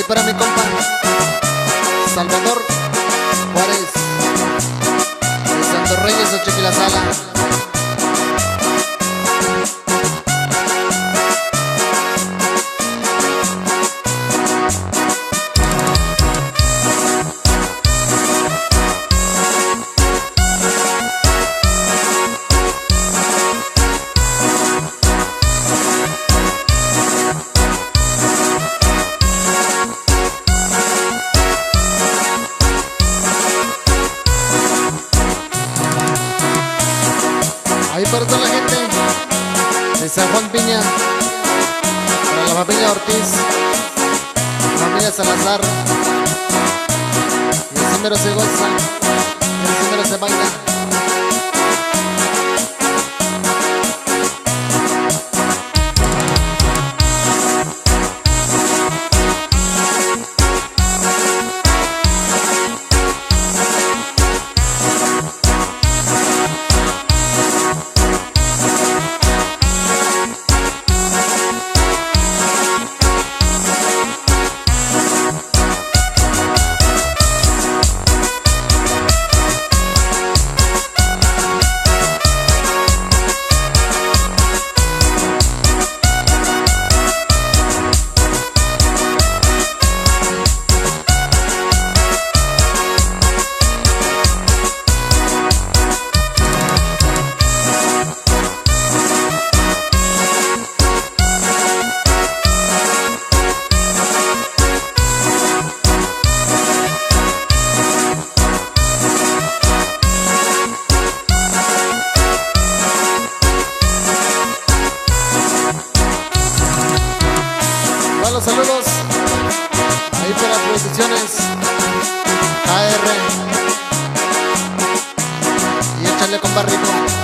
Ahí para mi compa Salvador Juárez de Santos Reyes, Ochiquilazala. Ahí para toda la gente de San Juan Piña, para la familia Ortiz, la familia Salazar. Y el primero se goza, y el primero se baila. Los saludos ahí para Producciones KR y échale con barrico.